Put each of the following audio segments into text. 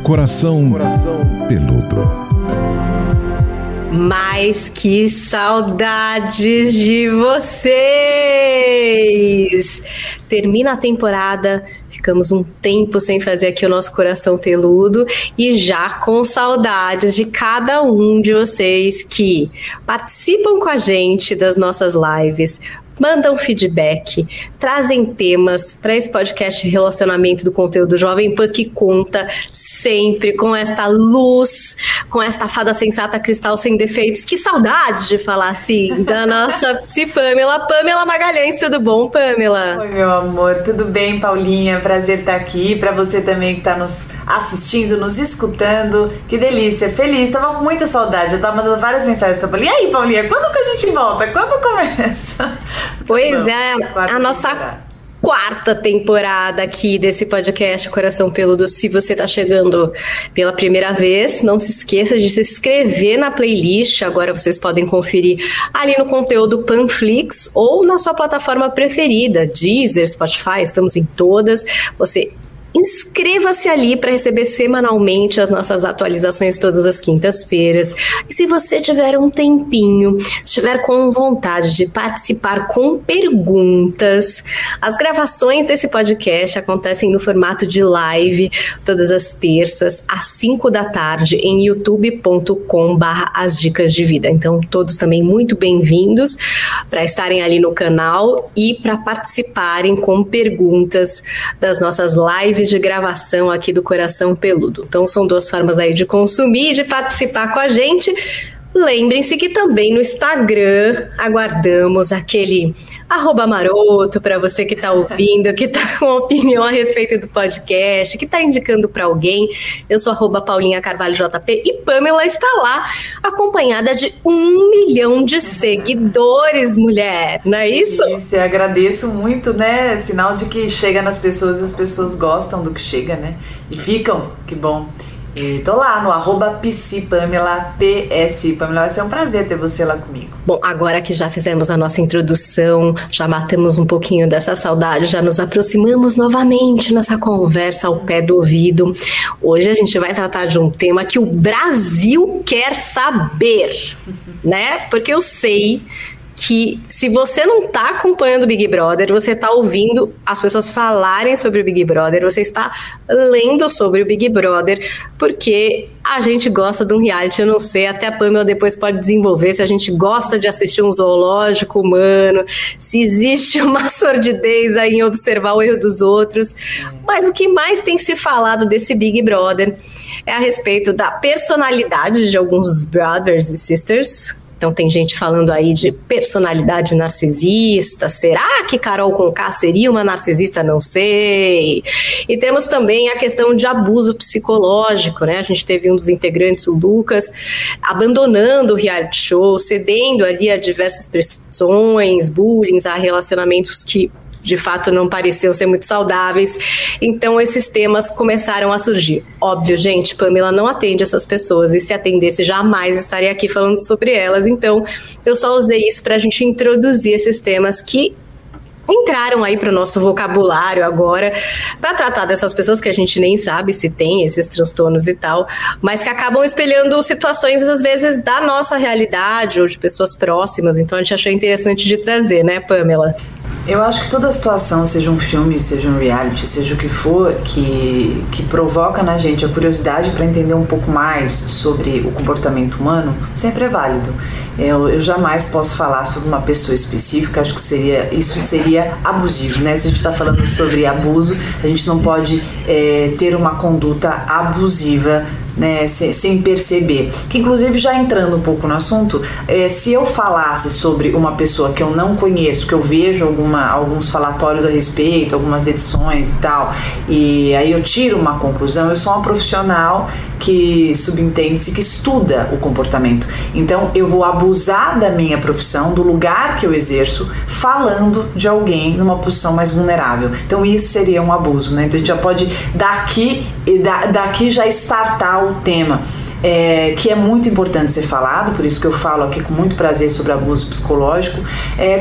Coração Peludo. Mas que saudades de vocês! Termina a temporada, ficamos um tempo sem fazer aqui o nosso Coração Peludo e já com saudades de cada um de vocês que participam com a gente das nossas lives, mandam feedback, trazem temas para esse podcast de relacionamento do conteúdo Jovem Pan, que conta sempre com esta luz, com esta fada sensata cristal sem defeitos. Que saudade de falar assim da nossa psi Pamela. Pamela Magalhães, tudo bom, Pamela? Oi, meu amor, tudo bem, Paulinha? Prazer estar aqui. Para você também que está nos assistindo, nos escutando. Que delícia, feliz. Tava com muita saudade. Eu tava mandando várias mensagens para Paulinha. E aí, Paulinha, quando que a gente volta? Quando começa? Pois é, a nossa quarta temporada aqui desse podcast Coração Peludo. Se você está chegando pela primeira vez, não se esqueça de se inscrever na playlist. Agora vocês podem conferir ali no conteúdo Panflix ou na sua plataforma preferida, Deezer, Spotify, estamos em todas. Você inscreva-se ali para receber semanalmente as nossas atualizações todas as quintas-feiras. E se você tiver um tempinho, estiver com vontade de participar com perguntas, as gravações desse podcast acontecem no formato de live todas as terças às 5 da tarde em youtube.com/As Dicas de Vida. Então todos também muito bem-vindos para estarem ali no canal e para participarem com perguntas das nossas lives de gravação aqui do Coração Peludo. Então são duas formas aí de consumir e de participar com a gente. Lembrem-se que também no Instagram aguardamos aquele @maroto para você que está ouvindo, que está com opinião a respeito do podcast, que está indicando para alguém. Eu sou @Paulinha Carvalho JP e Pamela está lá acompanhada de 1 milhão de seguidores, mulher, não é isso? Isso, eu agradeço muito, né? Sinal de que chega nas pessoas, as pessoas gostam do que chega, né? E ficam, que bom. E tô lá no @psipamela, PS Pamela, vai ser um prazer ter você lá comigo. Bom, agora que já fizemos a nossa introdução, já matamos um pouquinho dessa saudade, já nos aproximamos novamente nessa conversa ao pé do ouvido. Hoje a gente vai tratar de um tema que o Brasil quer saber, né? Porque eu sei que se você não está acompanhando o Big Brother, você está ouvindo as pessoas falarem sobre o Big Brother, você está lendo sobre o Big Brother, porque a gente gosta de um reality, eu não sei, até a Pamela depois pode desenvolver, se a gente gosta de assistir um zoológico humano, se existe uma sordidez aí em observar o erro dos outros, mas o que mais tem se falado desse Big Brother é a respeito da personalidade de alguns brothers e sisters. Então tem gente falando aí de personalidade narcisista. Será que Carol Conká seria uma narcisista? Não sei. E temos também a questão de abuso psicológico, né? A gente teve um dos integrantes, o Lucas, abandonando o reality show, cedendo ali a diversas pressões, bullying, a relacionamentos que de fato não pareciam ser muito saudáveis. Então esses temas começaram a surgir. Óbvio, gente, Pamela não atende essas pessoas, e se atendesse jamais estaria aqui falando sobre elas. Então eu só usei isso para a gente introduzir esses temas que entraram aí para o nosso vocabulário agora, para tratar dessas pessoas que a gente nem sabe se tem esses transtornos e tal, mas que acabam espelhando situações, às vezes, da nossa realidade ou de pessoas próximas. Então a gente achou interessante de trazer, né, Pamela? Eu acho que toda situação, seja um filme, seja um reality, seja o que for, que provoca na gente a curiosidade para entender um pouco mais sobre o comportamento humano, sempre é válido. Eu jamais posso falar sobre uma pessoa específica, acho que isso seria abusivo, né? Se a gente está falando sobre abuso, a gente não pode ter uma conduta abusiva, né, sem perceber. Que inclusive, já entrando um pouco no assunto, se eu falasse sobre uma pessoa que eu não conheço, que eu vejo alguns falatórios a respeito, algumas edições e tal, e aí eu tiro uma conclusão, eu sou uma profissional que subentende-se que estuda o comportamento. Então eu vou abusar da minha profissão, do lugar que eu exerço, falando de alguém numa posição mais vulnerável. Então isso seria um abuso, né? Então a gente já pode daqui já startar o tema. que é muito importante ser falado, por isso que eu falo aqui com muito prazer sobre abuso psicológico.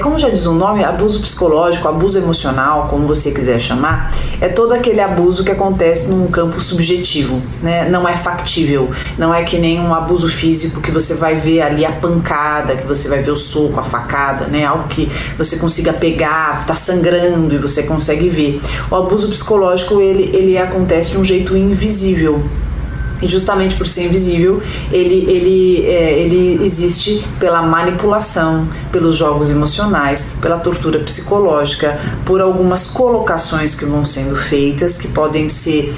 Como já diz o nome, abuso psicológico, abuso emocional, como você quiser chamar, é todo aquele abuso que acontece num campo subjetivo, né? Não é factível, não é que nem um abuso físico que você vai ver ali a pancada, que você vai ver o soco, a facada, né? Algo que você consiga pegar, tá sangrando e você consegue ver. O abuso psicológico, ele acontece de um jeito invisível. E justamente por ser invisível, ele existe pela manipulação, pelos jogos emocionais, pela tortura psicológica, por algumas colocações que vão sendo feitas, que podem ser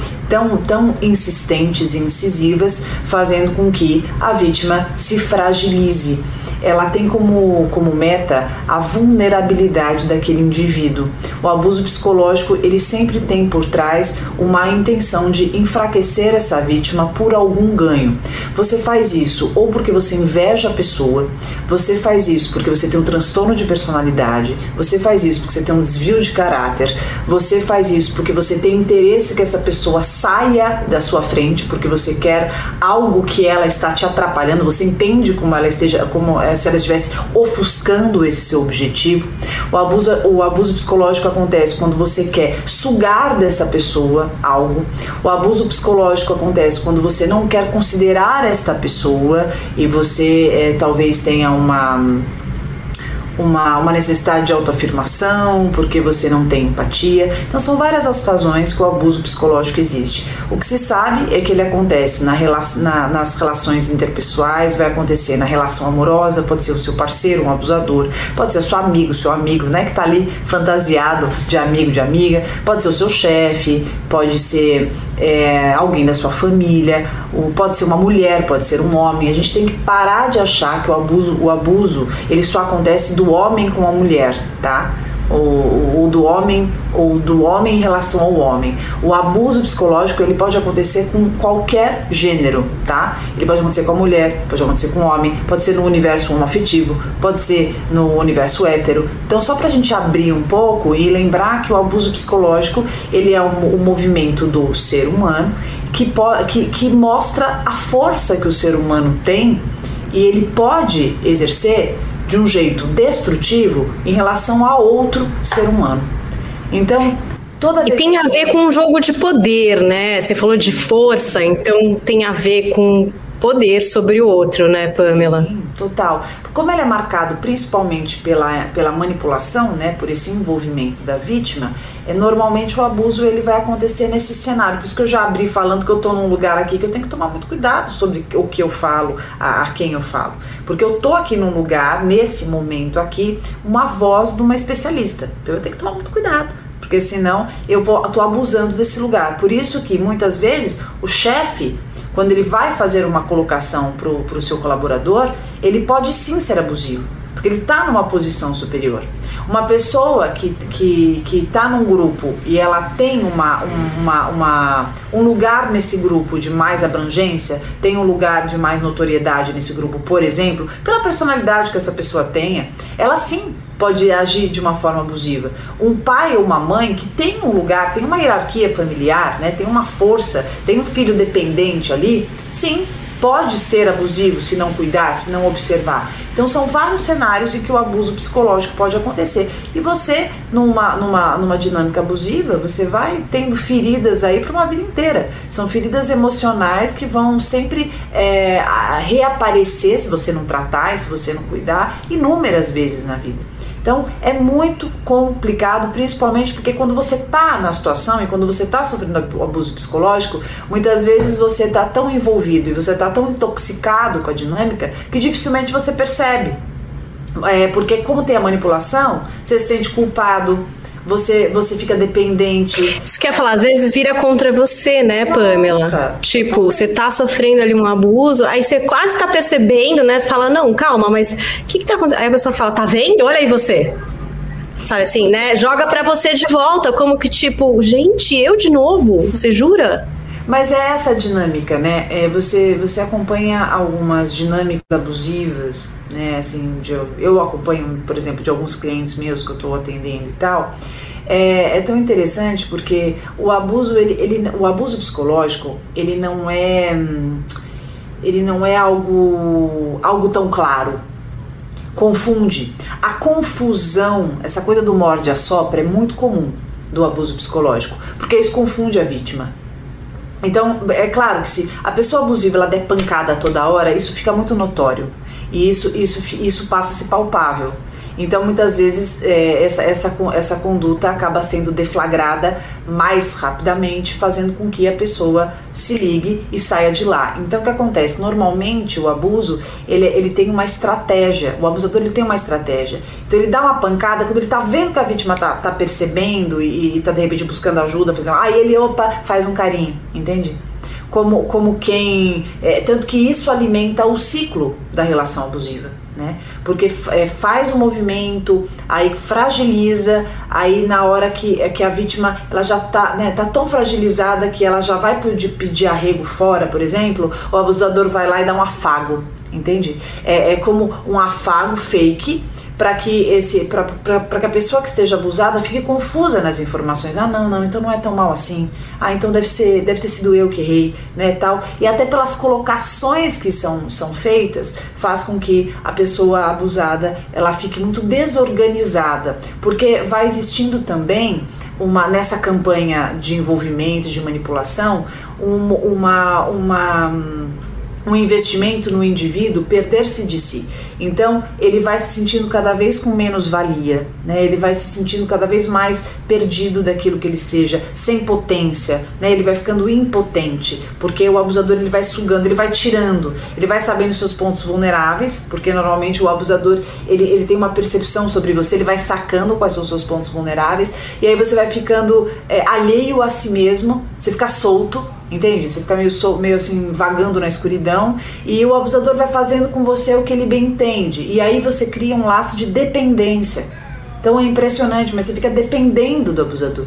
tão insistentes e incisivas, fazendo com que a vítima se fragilize. Ela tem como meta a vulnerabilidade daquele indivíduo. O abuso psicológico, ele sempre tem por trás uma intenção de enfraquecer essa vítima por algum ganho. Você faz isso ou porque você inveja a pessoa, você faz isso porque você tem um transtorno de personalidade, você faz isso porque você tem um desvio de caráter, você faz isso porque você tem interesse que essa pessoa saia da sua frente, porque você quer algo que ela está te atrapalhando, você entende como ela esteja, se ela estivesse ofuscando esse seu objetivo. O abuso psicológico acontece quando você quer sugar dessa pessoa algo. O abuso psicológico acontece quando você não quer considerar esta pessoa e você talvez tenha uma necessidade de autoafirmação, porque você não tem empatia. Então são várias as razões que o abuso psicológico existe. O que se sabe é que ele acontece nas relações interpessoais, vai acontecer na relação amorosa, pode ser o seu parceiro, um abusador, pode ser seu amigo, né, que está ali fantasiado de amigo, de amiga, pode ser o seu chefe, pode ser alguém da sua família, pode ser uma mulher, pode ser um homem. A gente tem que parar de achar que o abuso ele só acontece do homem com a mulher, tá? Ou do homem em relação ao homem. O abuso psicológico, ele pode acontecer com qualquer gênero, tá? Ele pode acontecer com a mulher, pode acontecer com o homem, pode ser no universo homoafetivo, pode ser no universo hétero. Então, só pra gente abrir um pouco e lembrar que o abuso psicológico, ele é um movimento do ser humano que mostra a força que o ser humano tem, e ele pode exercer de um jeito destrutivo em relação a outro ser humano. Então, toda vez... E tem a ver com um jogo de poder, né? Você falou de força, então tem a ver com poder sobre o outro, né, Pamela? Sim, total. Como ele é marcado principalmente pela manipulação, né, por esse envolvimento da vítima, normalmente o abuso ele vai acontecer nesse cenário. Por isso que eu já abri falando que eu estou num lugar aqui que eu tenho que tomar muito cuidado sobre o que eu falo, a quem eu falo. Porque eu estou aqui num lugar, nesse momento aqui, uma voz de uma especialista. Então eu tenho que tomar muito cuidado, porque senão eu estou abusando desse lugar. Por isso que muitas vezes o chefe, quando ele vai fazer uma colocação para o seu colaborador, ele pode sim ser abusivo, porque ele está numa posição superior. Uma pessoa que está num grupo e ela tem um lugar nesse grupo de mais abrangência, tem um lugar de mais notoriedade nesse grupo, por exemplo, pela personalidade que essa pessoa tenha, ela sim pode agir de uma forma abusiva. Um pai ou uma mãe que tem um lugar, tem uma hierarquia familiar, né, tem uma força, tem um filho dependente ali, sim, pode ser abusivo se não cuidar, se não observar. Então são vários cenários em que o abuso psicológico pode acontecer. E você, numa dinâmica abusiva, você vai tendo feridas aí para uma vida inteira. São feridas emocionais que vão sempre reaparecer se você não tratar, se você não cuidar, inúmeras vezes na vida. Então é muito complicado, principalmente porque quando você está na situação e quando você está sofrendo abuso psicológico, muitas vezes você está tão envolvido e você está tão intoxicado com a dinâmica que dificilmente você percebe. Porque como tem a manipulação, você se sente culpado, você fica dependente. Isso quer falar, às vezes vira contra você, né, Pamela? Nossa. Tipo, você tá sofrendo ali um abuso, aí você quase tá percebendo, né? Você fala, não, calma, mas o que tá acontecendo? Aí a pessoa fala, tá vendo? Olha aí você. Sabe assim, né? Joga pra você de volta, como que tipo, gente, eu de novo? Você jura? Mas é essa dinâmica, né? Você acompanha algumas dinâmicas abusivas, né? Assim, eu acompanho, por exemplo, de alguns clientes meus que eu estou atendendo e tal. É tão interessante porque o abuso psicológico, ele não é ele não é algo tão claro. Confunde. A confusão, essa coisa do morde-a-sopra é muito comum do abuso psicológico, porque isso confunde a vítima. Então, é claro que se a pessoa abusiva ela der pancada toda hora, isso fica muito notório e isso passa a ser palpável. Então, muitas vezes, essa conduta acaba sendo deflagrada mais rapidamente, fazendo com que a pessoa se ligue e saia de lá. Então, o que acontece? Normalmente, o abuso, ele tem uma estratégia. O abusador, ele tem uma estratégia. Então, ele dá uma pancada, quando ele tá vendo que a vítima tá percebendo e tá, de repente, buscando ajuda, fazendo, ele, faz um carinho, entende? Como quem... tanto que isso alimenta o ciclo da relação abusiva. Né? Porque faz um movimento, aí fragiliza, aí na hora que a vítima ela já tá tão fragilizada que ela já vai pedir arrego fora, por exemplo, o abusador vai lá e dá um afago, entende? É como um afago fake para que a pessoa que esteja abusada fique confusa nas informações. Não, então não é tão mal assim. Então deve ter sido eu que errei, né, tal. E até pelas colocações que são feitas, faz com que a pessoa abusada ela fique muito desorganizada, porque vai existindo também nessa campanha de envolvimento, de manipulação, um investimento no indivíduo perder-se de si. Então ele vai se sentindo cada vez com menos valia, né? Ele vai se sentindo cada vez mais perdido daquilo que ele seja, sem potência, né? Ele vai ficando impotente, porque o abusador ele vai sugando, ele vai tirando, ele vai sabendo os seus pontos vulneráveis, porque normalmente o abusador ele tem uma percepção sobre você, ele vai sacando quais são os seus pontos vulneráveis, e aí você vai ficando alheio a si mesmo, você fica solto, entende? Você fica meio assim, vagando na escuridão, e o abusador vai fazendo com você o que ele bem entende, e aí você cria um laço de dependência. Então é impressionante, mas você fica dependendo do abusador.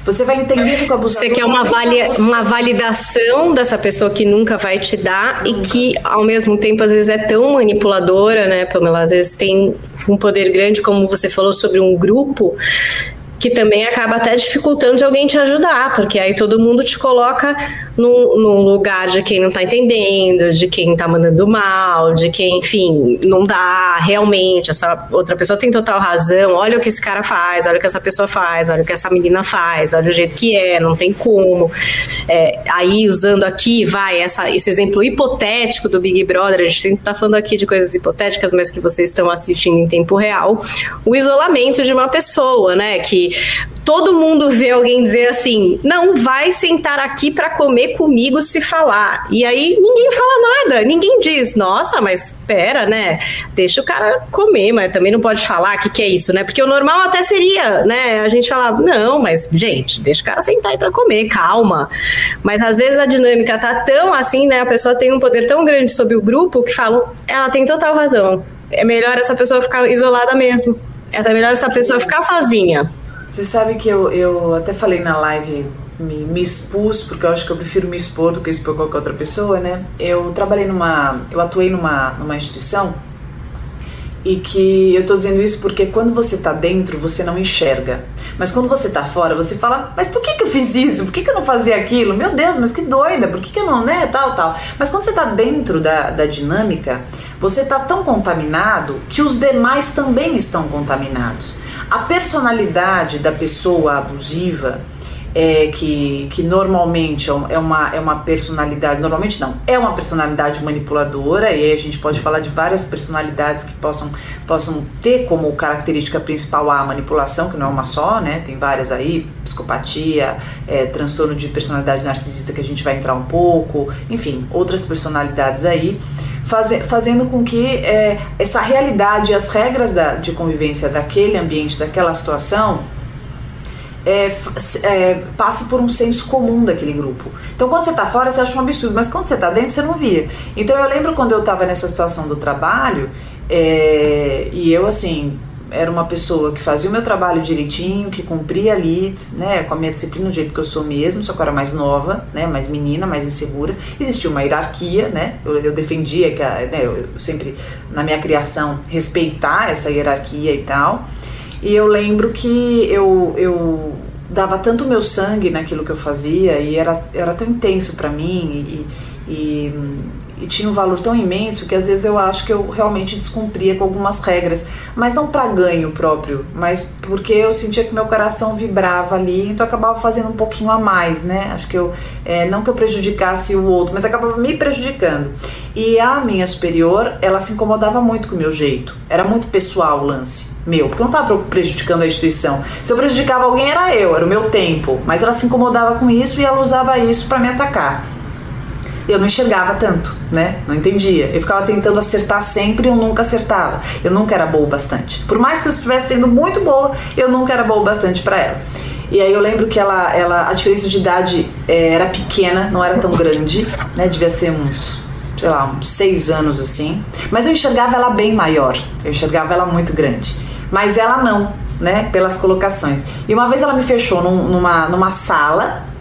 Você vai entendendo que o abusador... Você quer uma validação dessa pessoa que nunca vai te dar e que, ao mesmo tempo, às vezes é tão manipuladora, né, Pamela? Às vezes tem um poder grande, como você falou sobre um grupo, que também acaba até dificultando de alguém te ajudar, porque aí todo mundo te coloca num lugar de quem não tá entendendo, de quem tá mandando mal, de quem, enfim, não dá realmente, essa outra pessoa tem total razão, olha o que esse cara faz, olha o que essa pessoa faz, olha o que essa menina faz, olha o jeito que não tem como. Aí, usando aqui, esse exemplo hipotético do Big Brother, a gente sempre tá falando aqui de coisas hipotéticas, mas que vocês estão assistindo em tempo real, o isolamento de uma pessoa, né, que todo mundo vê alguém dizer assim, não vai sentar aqui para comer comigo se falar. E aí ninguém fala nada, ninguém diz, nossa, mas pera, né? Deixa o cara comer, mas também não pode falar que é isso, né? Porque o normal até seria, né? A gente falar, não, mas gente, deixa o cara sentar aí para comer, calma. Mas às vezes a dinâmica tá tão assim, né? A pessoa tem um poder tão grande sobre o grupo que falam, ela tem total razão. É melhor essa pessoa ficar isolada mesmo. É melhor essa pessoa ficar sozinha. Você sabe que eu até falei na live, me expus, porque eu acho que eu prefiro me expor do que expor qualquer outra pessoa, né? Eu atuei numa instituição, e que eu tô dizendo isso porque quando você tá dentro, você não enxerga. Mas quando você tá fora, você fala, mas por que eu fiz isso? Por que eu não fazia aquilo? Meu Deus, mas que doida, por que eu não, né? Tal. Mas quando você tá dentro da dinâmica, você tá tão contaminado que os demais também estão contaminados. A personalidade da pessoa abusiva, que normalmente é uma personalidade, normalmente não, é uma personalidade manipuladora, e aí a gente pode falar de várias personalidades que possam ter como característica principal a manipulação, que não é uma só, né? Tem várias aí, psicopatia, transtorno de personalidade narcisista, que a gente vai entrar um pouco, enfim, outras personalidades aí, fazendo com que essa realidade, as regras de convivência daquele ambiente, daquela situação, passe por um senso comum daquele grupo. Então quando você tá fora você acha um absurdo, mas quando você tá dentro você não via. Então eu lembro quando eu tava nessa situação do trabalho, e eu assim, era uma pessoa que fazia o meu trabalho direitinho, que cumpria ali, né, com a minha disciplina do jeito que eu sou mesmo, só que eu era mais nova, né, mais menina, mais insegura. Existia uma hierarquia, né, eu defendia que eu sempre, na minha criação, respeitar essa hierarquia e tal. E eu lembro que eu dava tanto meu sangue naquilo que eu fazia, e era tão intenso pra mim, e e tinha um valor tão imenso que às vezes eu acho que eu realmente descumpria com algumas regras, mas não para ganho próprio, mas porque eu sentia que meu coração vibrava ali, então eu acabava fazendo um pouquinho a mais, né? Acho que não que eu prejudicasse o outro, mas acabava me prejudicando. E a minha superior, ela se incomodava muito com o meu jeito, era muito pessoal o lance meu, porque eu não estava prejudicando a instituição. Se eu prejudicava alguém era o meu tempo, mas ela se incomodava com isso e ela usava isso para me atacar. Eu não enxergava tanto, né? Não entendia. Eu ficava tentando acertar sempre e eu nunca acertava. Eu nunca era boa o bastante. Por mais que eu estivesse sendo muito boa, eu nunca era boa o bastante para ela. E aí eu lembro que a diferença de idade era pequena, não era tão grande, né? Devia ser uns 6 anos assim. Mas eu enxergava ela bem maior. Eu enxergava ela muito grande. Mas ela não, né? Pelas colocações. E uma vez ela me fechou numa sala.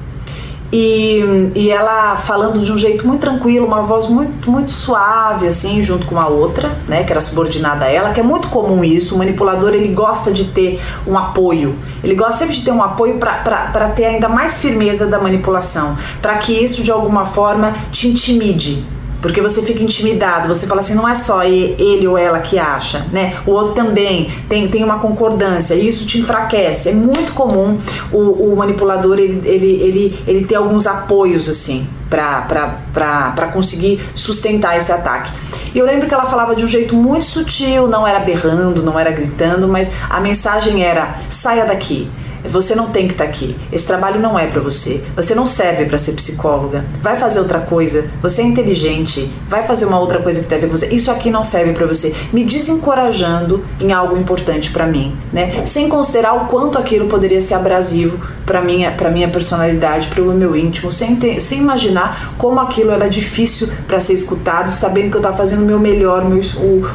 E ela falando de um jeito muito tranquilo, uma voz muito, muito suave, assim, junto com a outra, né, que era subordinada a ela, que é muito comum isso. O manipulador, ele gosta de ter um apoio, ele gosta sempre de ter um apoio para ter ainda mais firmeza da manipulação, para que isso de alguma forma te intimide. Porque você fica intimidado, você fala assim, não é só ele ou ela que acha, né? O outro também tem uma concordância, e isso te enfraquece. É muito comum o manipulador ele ter alguns apoios assim para conseguir sustentar esse ataque. E eu lembro que ela falava de um jeito muito sutil, não era berrando, não era gritando, mas a mensagem era: saia daqui. Você não tem que estar aqui. Esse trabalho não é para você. Você não serve para ser psicóloga. Vai fazer outra coisa. Você é inteligente. Vai fazer uma outra coisa que tem a ver com você. Isso aqui não serve para você. Me desencorajando em algo importante para mim, né? Sem considerar o quanto aquilo poderia ser abrasivo para minha personalidade, para o meu íntimo, sem imaginar como aquilo era difícil para ser escutado, sabendo que eu estava fazendo o meu melhor,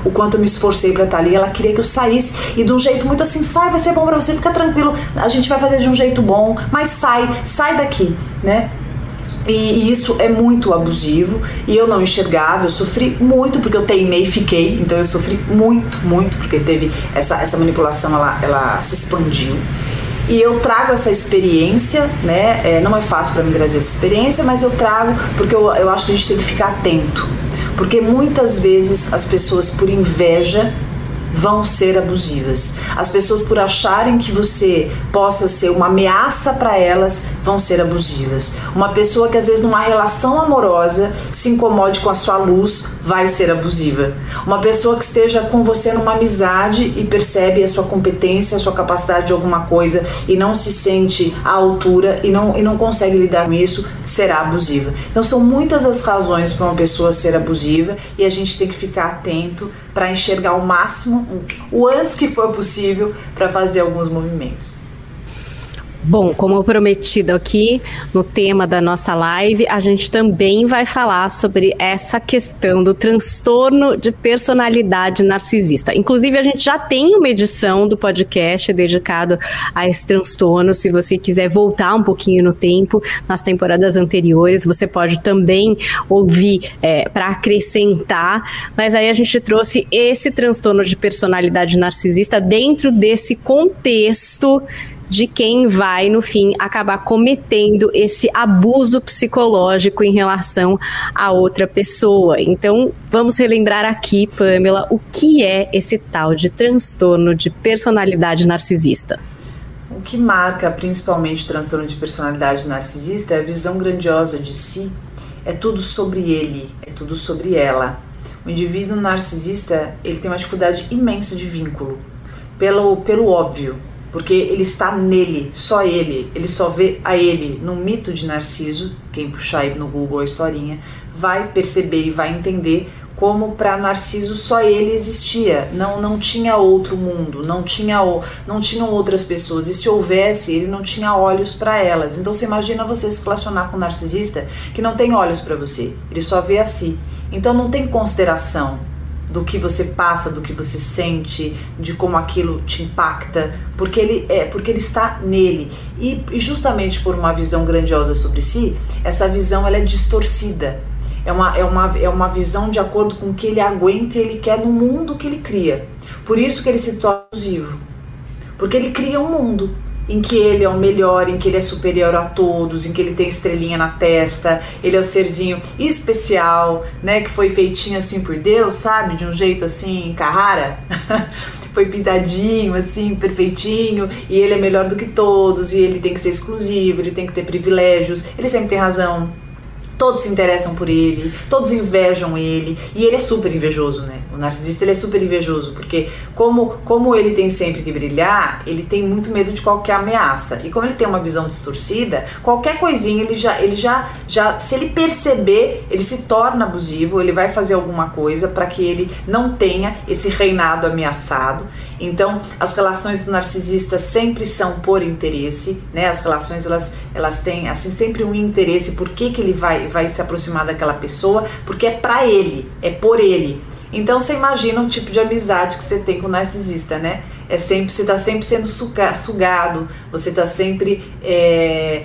o quanto eu me esforcei para estar ali. Ela queria que eu saísse, e de um jeito muito assim: sai, vai ser bom para você, fica tranquilo, a gente vai fazer de um jeito bom, mas sai daqui, né? E isso é muito abusivo, e eu não enxergava, eu sofri muito porque eu teimei e fiquei, então eu sofri muito, muito, porque teve essa manipulação, ela se expandiu. E eu trago essa experiência, né? Não é fácil para mim trazer essa experiência, mas eu trago porque eu acho que a gente tem que ficar atento, porque muitas vezes as pessoas, por inveja, vão ser abusivas. As pessoas, por acharem que você possa ser uma ameaça para elas, vão ser abusivas. Uma pessoa que às vezes numa relação amorosa se incomode com a sua luz, vai ser abusiva. Uma pessoa que esteja com você numa amizade e percebe a sua competência, a sua capacidade de alguma coisa e não se sente à altura e não consegue lidar com isso, será abusiva. Então são muitas as razões para uma pessoa ser abusiva, e a gente tem que ficar atento para enxergar o máximo, o antes que for possível, para fazer alguns movimentos. Bom, como prometido aqui no tema da nossa live, a gente também vai falar sobre essa questão do transtorno de personalidade narcisista. Inclusive, a gente já tem uma edição do podcast dedicado a esse transtorno. Se você quiser voltar um pouquinho no tempo, nas temporadas anteriores, você pode também ouvir para acrescentar. Mas aí a gente trouxe esse transtorno de personalidade narcisista dentro desse contexto de quem vai, no fim, acabar cometendo esse abuso psicológico em relação a outra pessoa. Então, vamos relembrar aqui, Pamela, o que é esse tal de transtorno de personalidade narcisista. O que marca principalmente o transtorno de personalidade narcisista é a visão grandiosa de si. É tudo sobre ele, é tudo sobre ela. O indivíduo narcisista, ele tem uma dificuldade imensa de vínculo, pelo óbvio. Porque ele está nele, só ele só vê a ele. No mito de Narciso, quem puxar aí no Google a historinha, vai perceber e vai entender como para Narciso só ele existia, não tinha outro mundo, não tinham outras pessoas, e se houvesse, ele não tinha olhos para elas. Então você imagina você se relacionar com um narcisista que não tem olhos para você, ele só vê a si, então não tem consideração do que você passa, do que você sente, de como aquilo te impacta, porque ele está nele. E justamente por uma visão grandiosa sobre si, essa visão ela é distorcida. É uma visão de acordo com o que ele aguenta e ele quer no mundo que ele cria. Por isso que ele se torna abusivo. Porque ele cria um mundo. em que ele é o melhor, em que ele é superior a todos, em que ele tem estrelinha na testa, ele é o serzinho especial, né, que foi feitinho assim por Deus, sabe, de um jeito assim, Carrara, foi pintadinho assim, perfeitinho, e ele é melhor do que todos, e ele tem que ser exclusivo, ele tem que ter privilégios, ele sempre tem razão. Todos se interessam por ele, todos invejam ele, e ele é super invejoso, né? O narcisista, ele é super invejoso, porque como ele tem sempre que brilhar, ele tem muito medo de qualquer ameaça. E como ele tem uma visão distorcida, qualquer coisinha, ele já se ele perceber, ele se torna abusivo, ele vai fazer alguma coisa para que ele não tenha esse reinado ameaçado. Então, as relações do narcisista sempre são por interesse, né? As relações, elas têm, assim, sempre um interesse. Por que ele vai se aproximar daquela pessoa? Porque é pra ele, é por ele. Então, você imagina o tipo de amizade que você tem com o narcisista, né? Você tá sempre sendo sugado, você tá sempre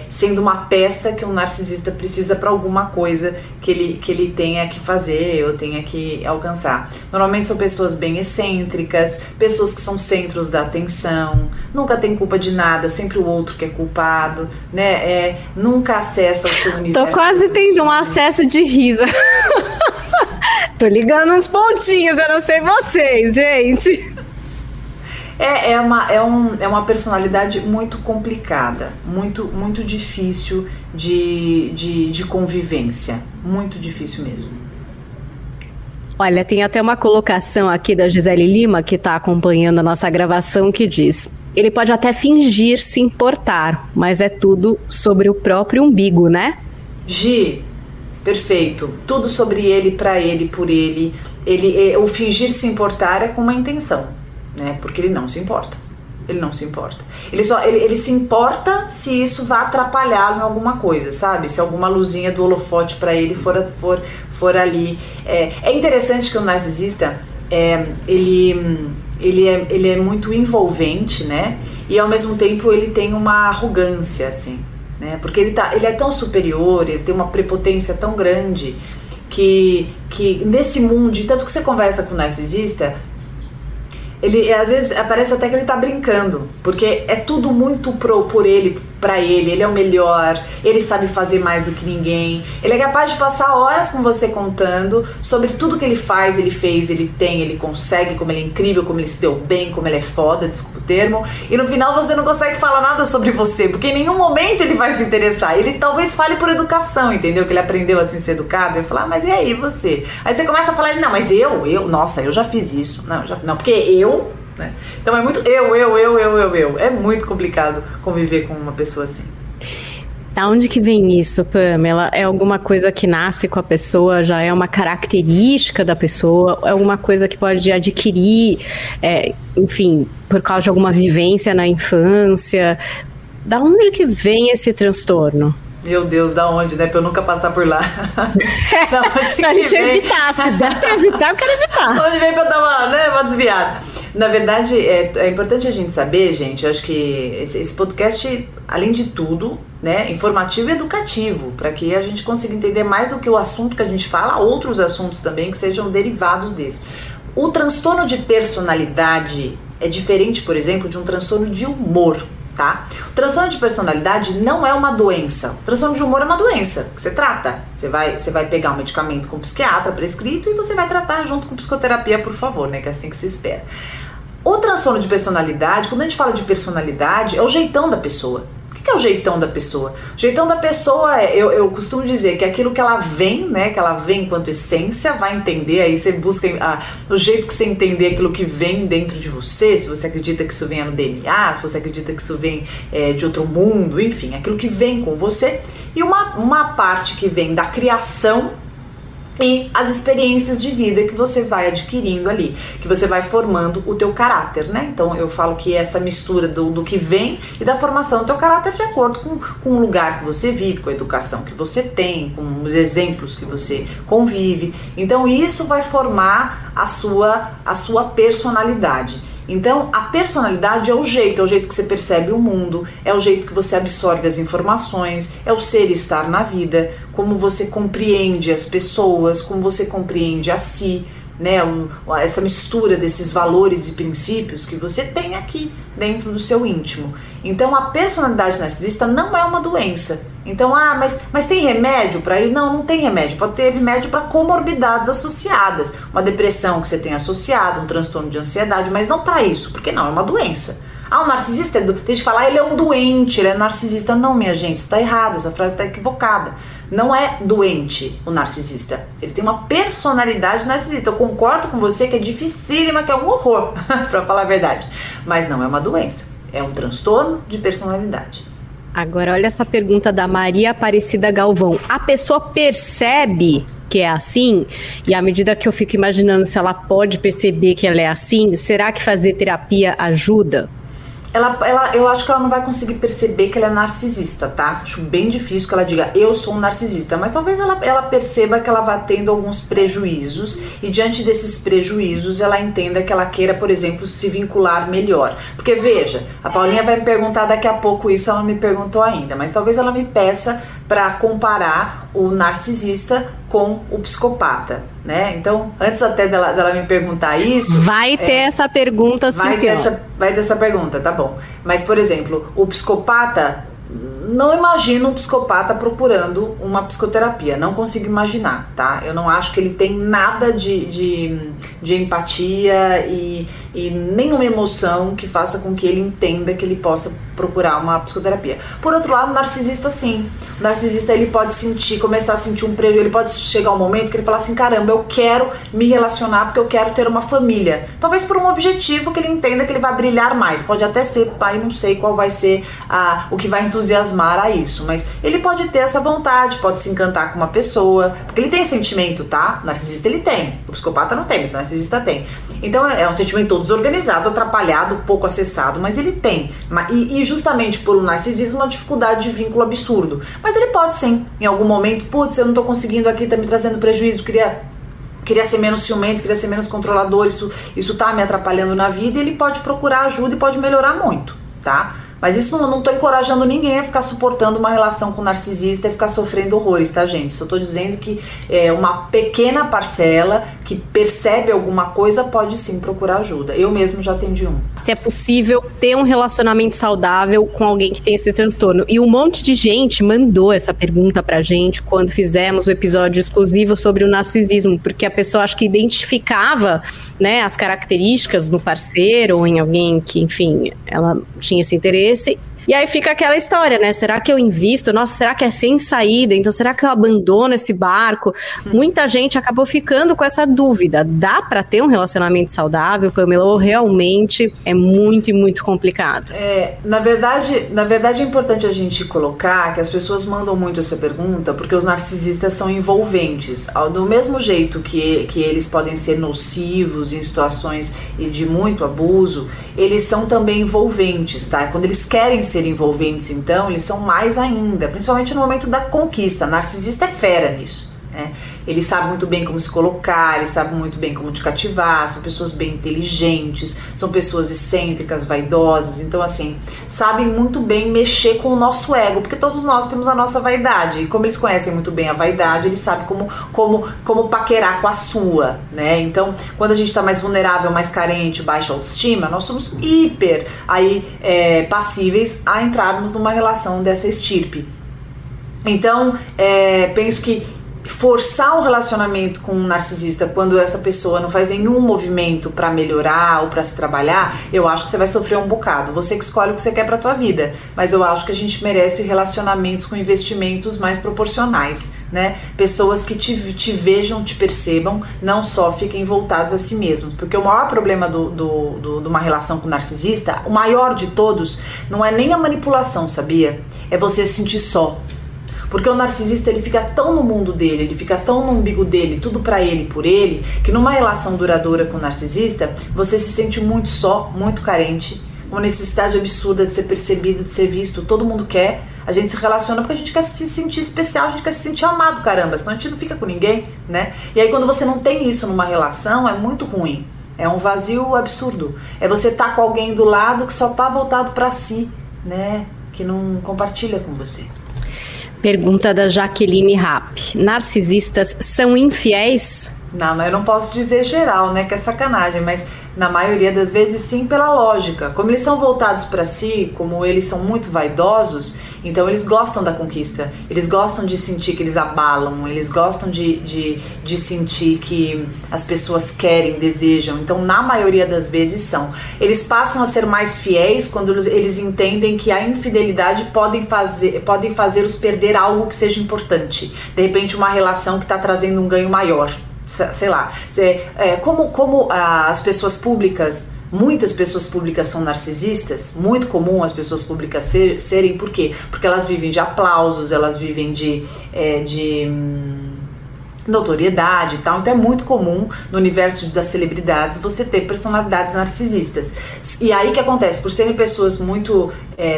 sendo uma peça que um narcisista precisa para alguma coisa que ele tenha que fazer ou tenha que alcançar. Normalmente são pessoas bem excêntricas, pessoas que são centros da atenção, nunca tem culpa de nada, sempre o outro que é culpado, né? Nunca acessa o seu universo. Tô quase tendo um acesso de riso. Tô ligando uns pontinhos, eu não sei vocês, gente. É uma personalidade muito complicada, muito difícil de convivência, muito difícil mesmo. Olha, tem até uma colocação aqui da Gisele Lima, que está acompanhando a nossa gravação, que diz: ele pode até fingir se importar, mas é tudo sobre o próprio umbigo, né? Gi, perfeito, tudo sobre ele, pra ele, por ele. O fingir se importar é com uma intenção, né? Porque ele não se importa. Ele não se importa. Ele se importa se isso vai atrapalhá-lo em alguma coisa, sabe? Se alguma luzinha do holofote para ele for ali. É interessante que o narcisista ele é muito envolvente, né? E ao mesmo tempo ele tem uma arrogância, assim, né? Porque ele é tão superior, ele tem uma prepotência tão grande que nesse mundo, tanto que você conversa com o narcisista, ele às vezes parece até que ele tá brincando, porque é tudo muito por ele, pra ele é o melhor, ele sabe fazer mais do que ninguém, ele é capaz de passar horas com você contando sobre tudo que ele faz, ele fez, ele tem, ele consegue, como ele é incrível, como ele se deu bem, como ele é foda, desculpa o termo, e no final você não consegue falar nada sobre você, porque em nenhum momento ele vai se interessar. Ele talvez fale por educação, entendeu? Que ele aprendeu assim ser educado, ele fala, mas e aí você? Aí você começa a falar, não, mas nossa, eu já fiz isso, não, porque eu, né? Então é muito eu. É muito complicado conviver com uma pessoa assim. Da onde que vem isso, Pamela? É alguma coisa que nasce com a pessoa, já é uma característica da pessoa, é alguma coisa que pode adquirir, enfim, por causa de alguma vivência na infância? Da onde que vem esse transtorno? Meu Deus, da onde, né? Pra eu nunca passar por lá. Da onde pra gente evitar, se der pra evitar, eu quero evitar. Onde vem pra eu dar uma desviada? Na verdade, é importante a gente saber, gente, eu acho que esse podcast, além de tudo, né, informativo e educativo, para que a gente consiga entender mais do que o assunto que a gente fala, outros assuntos também que sejam derivados desse. O transtorno de personalidade é diferente, por exemplo, de um transtorno de humor, tá? O transtorno de personalidade não é uma doença. O transtorno de humor é uma doença que você trata. Você vai pegar um medicamento com um psiquiatra prescrito e você vai tratar junto com psicoterapia, por favor, né? Que é assim que se espera. O transtorno de personalidade, quando a gente fala de personalidade, é o jeitão da pessoa. O que é o jeitão da pessoa? O jeitão da pessoa eu costumo dizer que é aquilo que ela vem, né? Que ela vem enquanto essência, vai entender, aí você busca o jeito que você entender aquilo que vem dentro de você, se você acredita que isso vem no DNA, se você acredita que isso vem de outro mundo, enfim, aquilo que vem com você, e uma parte que vem da criação e as experiências de vida que você vai adquirindo ali, que você vai formando o teu caráter, né? Então eu falo que essa mistura do que vem e da formação do teu caráter de acordo com o lugar que você vive, com a educação que você tem, com os exemplos que você convive. Então isso vai formar a sua personalidade. Então a personalidade é o jeito que você percebe o mundo, é o jeito que você absorve as informações, é o ser e estar na vida, como você compreende as pessoas, como você compreende a si, né, essa mistura desses valores e princípios que você tem aqui dentro do seu íntimo. Então a personalidade narcisista não é uma doença. Então, mas tem remédio para isso? Não tem remédio. Pode ter remédio para comorbidades associadas, uma depressão que você tem associada, um transtorno de ansiedade, mas não para isso, porque não, é uma doença. O narcisista, tem gente que fala, ele é um doente, ele é narcisista. Não, minha gente, isso está errado, essa frase está equivocada. Não é doente o narcisista, ele tem uma personalidade narcisista. Eu concordo com você que é dificílima, que é um horror, para falar a verdade. Mas não é uma doença, é um transtorno de personalidade. Agora, olha essa pergunta da Maria Aparecida Galvão. A pessoa percebe que é assim? E à medida que eu fico imaginando se ela pode perceber que ela é assim, será que fazer terapia ajuda? Eu acho que ela não vai conseguir perceber que ela é narcisista, tá? Acho bem difícil que ela diga, eu sou um narcisista. Mas talvez ela perceba que ela vá tendo alguns prejuízos e diante desses prejuízos ela entenda que ela queira, por exemplo, se vincular melhor. Porque veja, a Paulinha vai me perguntar daqui a pouco isso, ela não me perguntou ainda. Mas talvez ela me peça para comparar o narcisista com o psicopata, né? Então, antes até dela me perguntar isso... Vai ter essa pergunta, sim, vai ter essa pergunta, tá bom. Mas, por exemplo, o psicopata... Não imagino um psicopata procurando uma psicoterapia, não consigo imaginar, tá? Eu não acho que ele tem nada de empatia e nenhuma emoção que faça com que ele entenda que ele possa procurar uma psicoterapia. Por outro lado, o narcisista sim. O narcisista ele pode começar a sentir um prejuízo, ele pode chegar um momento que ele fala assim, caramba, eu quero me relacionar porque eu quero ter uma família. Talvez por um objetivo que ele entenda que ele vai brilhar mais. Pode até ser, pai, não sei qual vai ser o que vai entusiasmar a isso, mas ele pode ter essa vontade, pode se encantar com uma pessoa, porque ele tem sentimento, tá? O narcisista ele tem, o psicopata não tem, mas o narcisista tem. Então é um sentimento todo desorganizado, atrapalhado, pouco acessado, mas ele tem. E justamente por um narcisismo, uma dificuldade de vínculo absurdo. Mas ele pode sim, em algum momento, putz, eu não tô conseguindo aqui, tá me trazendo prejuízo, queria ser menos ciumento, queria ser menos controlador, isso tá me atrapalhando na vida, e ele pode procurar ajuda e pode melhorar muito, tá? Mas isso não tô encorajando ninguém a ficar suportando uma relação com um narcisista e ficar sofrendo horrores, tá, gente? Só tô dizendo que uma pequena parcela que percebe alguma coisa pode sim procurar ajuda. Eu mesmo já atendi um. Se é possível ter um relacionamento saudável com alguém que tem esse transtorno. E um monte de gente mandou essa pergunta pra gente quando fizemos o episódio exclusivo sobre o narcisismo, porque a pessoa acho que identificava, né, as características no parceiro ou em alguém que, enfim, ela tinha esse interesse. E aí fica aquela história, né? Será que eu invisto? Nossa, será que é sem saída? Então será que eu abandono esse barco? Muita gente acabou ficando com essa dúvida. Dá pra ter um relacionamento saudável, Pamela? Ou realmente é muito e muito complicado? Na verdade é importante a gente colocar que as pessoas mandam muito essa pergunta porque os narcisistas são envolventes. Do mesmo jeito que eles podem ser nocivos em situações de muito abuso, eles são também envolventes, tá? Quando eles querem ser envolventes, então, eles são mais ainda, principalmente no momento da conquista. Narcisista é fera nisso, né? Ele sabe muito bem como se colocar, ele sabe muito bem como te cativar, são pessoas bem inteligentes, são pessoas excêntricas, vaidosas, então assim, sabem muito bem mexer com o nosso ego, porque todos nós temos a nossa vaidade, e como eles conhecem muito bem a vaidade, eles sabem como paquerar com a sua, né? Então, quando a gente está mais vulnerável, mais carente, baixa autoestima, nós somos hiper passíveis a entrarmos numa relação dessa estirpe. Então, penso que forçar um relacionamento com um narcisista quando essa pessoa não faz nenhum movimento pra melhorar ou pra se trabalhar, eu acho que você vai sofrer um bocado. Você que escolhe o que você quer pra tua vida, mas eu acho que a gente merece relacionamentos com investimentos mais proporcionais, né? Pessoas que te vejam, te percebam, não só fiquem voltados a si mesmos, porque o maior problema de uma relação com um narcisista, o maior de todos, não é nem a manipulação, sabia? É você se sentir só. Porque o narcisista, ele fica tão no mundo dele, ele fica tão no umbigo dele, tudo pra ele, por ele, que numa relação duradoura com o narcisista, você se sente muito só, muito carente, uma necessidade absurda de ser percebido, de ser visto, todo mundo quer. A gente se relaciona porque a gente quer se sentir especial, a gente quer se sentir amado, caramba, senão a gente não fica com ninguém, né? E aí quando você não tem isso numa relação, é muito ruim, é um vazio absurdo. É você estar com alguém do lado que só tá voltado pra si, né? Que não compartilha com você. Pergunta da Jaqueline Rapp. Narcisistas são infiéis? Não, mas eu não posso dizer geral, né, que é sacanagem, mas na maioria das vezes sim, pela lógica. Como eles são voltados para si, como eles são muito vaidosos, então eles gostam da conquista, eles gostam de sentir que eles abalam, eles gostam de sentir que as pessoas querem, desejam. Então na maioria das vezes são. Eles passam a ser mais fiéis quando eles entendem que a infidelidade podem fazê-los perder algo que seja importante. De repente uma relação que está trazendo um ganho maior. Sei lá, como as pessoas públicas, muitas pessoas públicas são narcisistas, muito comum as pessoas públicas serem, por quê? Porque elas vivem de aplausos, elas vivem de notoriedade e tal, então é muito comum no universo das celebridades você ter personalidades narcisistas. E aí o que acontece? Por serem pessoas muito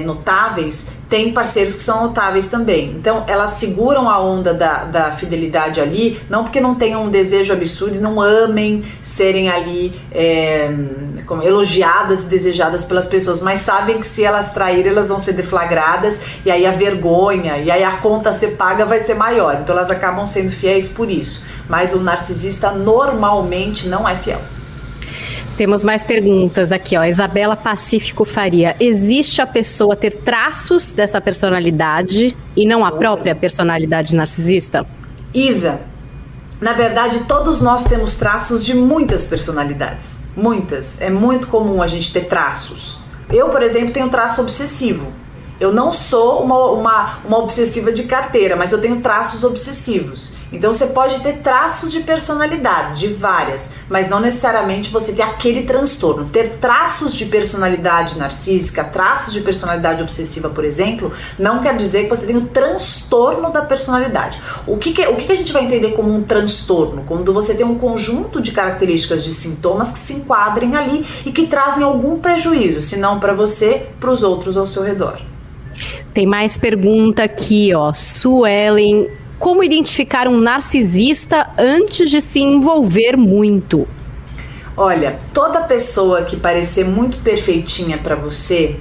notáveis, tem parceiros que são notáveis também. Então elas seguram a onda da fidelidade ali, não porque não tenham um desejo absurdo e não amem serem ali elogiadas e desejadas pelas pessoas, mas sabem que se elas traírem, elas vão ser deflagradas, e aí a vergonha, e aí a conta a ser paga vai ser maior. Então elas acabam sendo fiéis por isso. Mas o narcisista normalmente não é fiel. Temos mais perguntas aqui, ó. Isabela Pacífico Faria. Existe a pessoa ter traços dessa personalidade e não a própria personalidade narcisista? Isa, na verdade todos nós temos traços de muitas personalidades. Muitas. É muito comum a gente ter traços. Eu, por exemplo, tenho traço obsessivo. Eu não sou uma obsessiva de carteira, mas eu tenho traços obsessivos. Então você pode ter traços de personalidades, de várias, mas não necessariamente você ter aquele transtorno. Ter traços de personalidade narcísica, traços de personalidade obsessiva, por exemplo, não quer dizer que você tem o transtorno da personalidade. O que a gente vai entender como um transtorno? Quando você tem um conjunto de características, de sintomas que se enquadrem ali e que trazem algum prejuízo, se não para você, para os outros ao seu redor. Tem mais pergunta aqui, ó. Suelen, como identificar um narcisista antes de se envolver muito? Olha, toda pessoa que parecer muito perfeitinha para você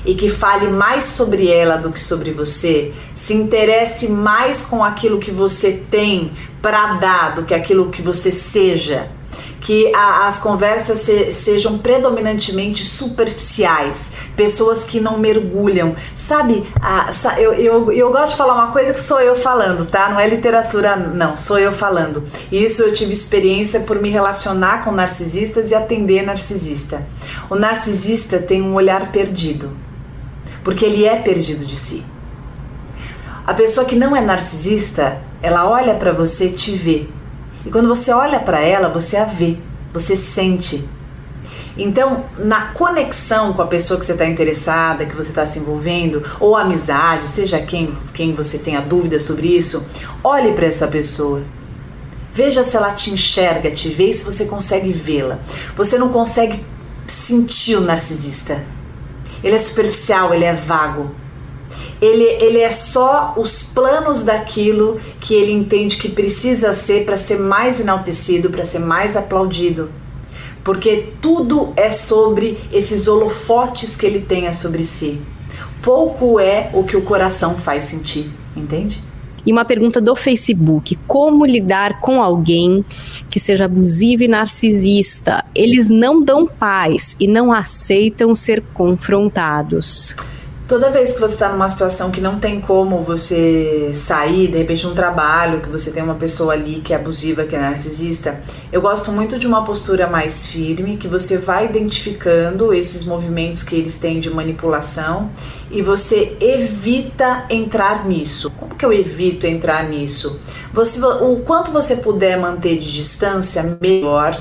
e que fale mais sobre ela do que sobre você, se interesse mais com aquilo que você tem para dar do que aquilo que você seja, que as conversas sejam predominantemente superficiais, pessoas que não mergulham, sabe? Eu gosto de falar uma coisa que sou eu falando, tá? Não é literatura, não, sou eu falando. E isso eu tive experiência por me relacionar com narcisistas e atender narcisista. O narcisista tem um olhar perdido, porque ele é perdido de si. A pessoa que não é narcisista, ela olha pra você e te vê. E quando você olha para ela, você a vê, você sente. Então, na conexão com a pessoa que você está interessada, que você está se envolvendo, ou amizade, seja quem você tenha dúvida sobre isso, olhe para essa pessoa. Veja se ela te enxerga, te vê e se você consegue vê-la. Você não consegue sentir o narcisista. Ele é superficial, ele é vago. Ele é só os planos daquilo que ele entende que precisa ser para ser mais enaltecido, para ser mais aplaudido. Porque tudo é sobre esses holofotes que ele tenha sobre si. Pouco é o que o coração faz sentir, entende? E uma pergunta do Facebook: como lidar com alguém que seja abusivo e narcisista? Eles não dão paz e não aceitam ser confrontados. Toda vez que você está numa situação que não tem como você sair, de repente num trabalho, que você tem uma pessoa ali que é abusiva, que é narcisista, eu gosto muito de uma postura mais firme, que você vai identificando esses movimentos que eles têm de manipulação e você evita entrar nisso. Como que eu evito entrar nisso? O quanto você puder manter de distância, melhor.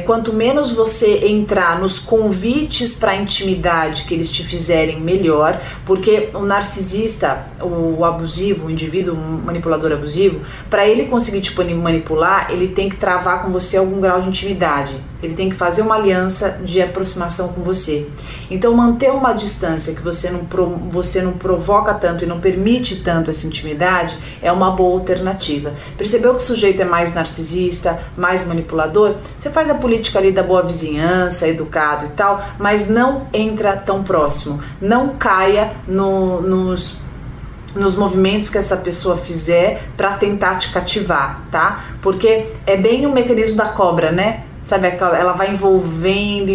Quanto menos você entrar nos convites para intimidade que eles te fizerem, melhor, porque o narcisista, o abusivo, o indivíduo manipulador abusivo, para ele conseguir te manipular, ele tem que travar com você algum grau de intimidade, ele tem que fazer uma aliança de aproximação com você. Então manter uma distância que você não provoca tanto e não permite tanto essa intimidade é uma boa alternativa. Percebeu que o sujeito é mais narcisista, mais manipulador? Você faz a política ali da boa vizinhança, educado e tal, mas não entra tão próximo. Não caia nos movimentos que essa pessoa fizer para tentar te cativar, tá? Porque é bem o mecanismo da cobra, né? Sabe, ela vai envolvendo,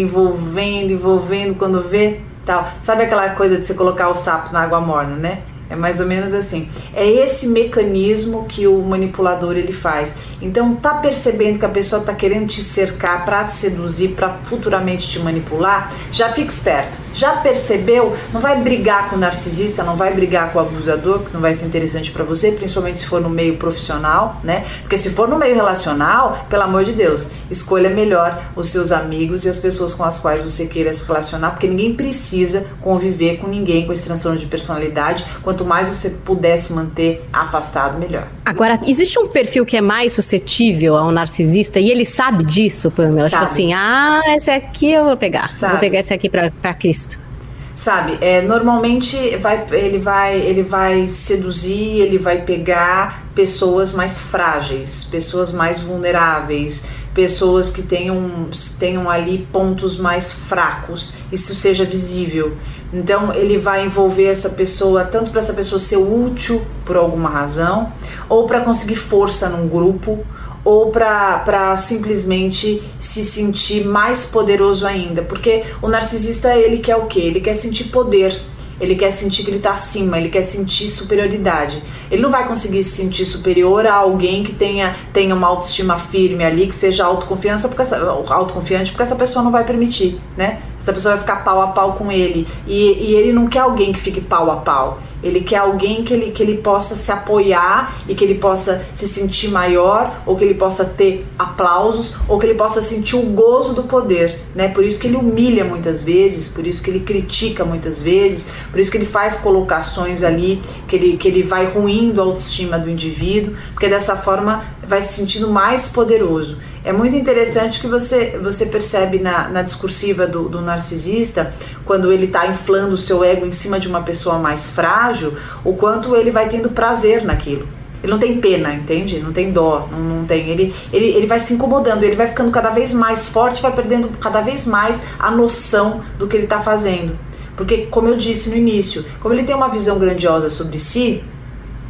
quando vê, tal. Sabe aquela coisa de você colocar o sapo na água morna, né? É mais ou menos assim. É esse mecanismo que o manipulador ele faz. Então, tá percebendo que a pessoa tá querendo te cercar para te seduzir, para futuramente te manipular? Já fica esperto. Já percebeu? Não vai brigar com o narcisista, não vai brigar com o abusador, que não vai ser interessante para você, principalmente se for no meio profissional, né? Porque se for no meio relacional, pelo amor de Deus, escolha melhor os seus amigos e as pessoas com as quais você queira se relacionar, porque ninguém precisa conviver com ninguém com esse transtorno de personalidade. Quanto mais você puder se manter afastado, melhor. Agora, existe um perfil que é mais suscetível ao narcisista e ele sabe disso, Pamela? Tipo assim, esse aqui eu vou pegar. Vou pegar esse aqui pra Cristo. Sabe, normalmente ele vai seduzir, ele vai pegar pessoas mais frágeis, pessoas mais vulneráveis, pessoas que tenham ali pontos mais fracos, isso seja visível. Então ele vai envolver essa pessoa tanto para essa pessoa ser útil por alguma razão, ou para conseguir força num grupo, ou para simplesmente se sentir mais poderoso ainda, porque o narcisista ele quer o quê? Ele quer sentir poder, ele quer sentir que ele está acima, ele quer sentir superioridade. Ele não vai conseguir se sentir superior a alguém que tenha uma autoestima firme ali, que seja autoconfiante, porque essa pessoa não vai permitir, né? Essa pessoa vai ficar pau a pau com ele, e ele não quer alguém que fique pau a pau. Ele quer alguém que ele possa se apoiar e que ele possa se sentir maior, ou que ele possa ter aplausos, ou que ele possa sentir o gozo do poder, né? Por isso que ele humilha muitas vezes, por isso que ele critica muitas vezes, por isso que ele faz colocações ali, que ele vai ruindo a autoestima do indivíduo, porque dessa forma vai se sentindo mais poderoso. É muito interessante que você percebe na discursiva do narcisista, quando ele está inflando o seu ego em cima de uma pessoa mais frágil, o quanto ele vai tendo prazer naquilo. Ele não tem pena, entende? Não tem dó, não tem. Ele vai se incomodando, ele vai ficando cada vez mais forte, vai perdendo cada vez mais a noção do que ele está fazendo. Porque, como eu disse no início, como ele tem uma visão grandiosa sobre si,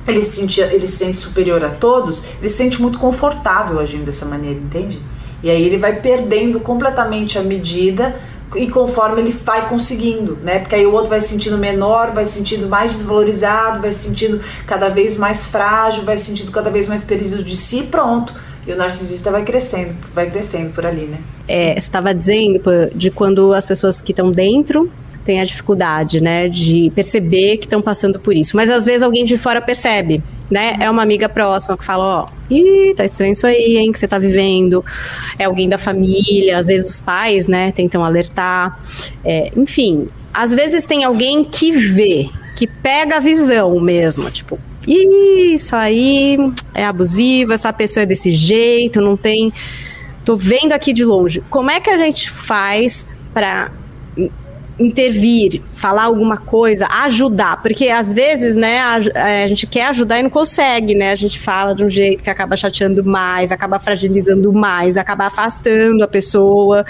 ele se sente superior a todos, ele se sente muito confortável agindo dessa maneira, entende? E aí ele vai perdendo completamente a medida, e conforme ele vai conseguindo, né? Porque aí o outro vai se sentindo menor, vai se sentindo mais desvalorizado, vai se sentindo cada vez mais frágil, vai se sentindo cada vez mais perdido de si, pronto. E o narcisista vai crescendo por ali, né? Você estava dizendo de quando as pessoas que estão dentro tem a dificuldade, né, de perceber que estão passando por isso. Mas às vezes alguém de fora percebe, né? É uma amiga próxima que fala, tá estranho isso aí, hein, que você tá vivendo. É alguém da família, às vezes os pais, né, tentam alertar. Enfim, às vezes tem alguém que vê, que pega a visão mesmo, tipo, isso aí é abusivo, essa pessoa é desse jeito, não tem... Tô vendo aqui de longe. Como é que a gente faz para intervir, falar alguma coisa, ajudar, porque às vezes, né, a gente quer ajudar e não consegue, né, a gente fala de um jeito que acaba chateando mais, acaba fragilizando mais, acaba afastando a pessoa,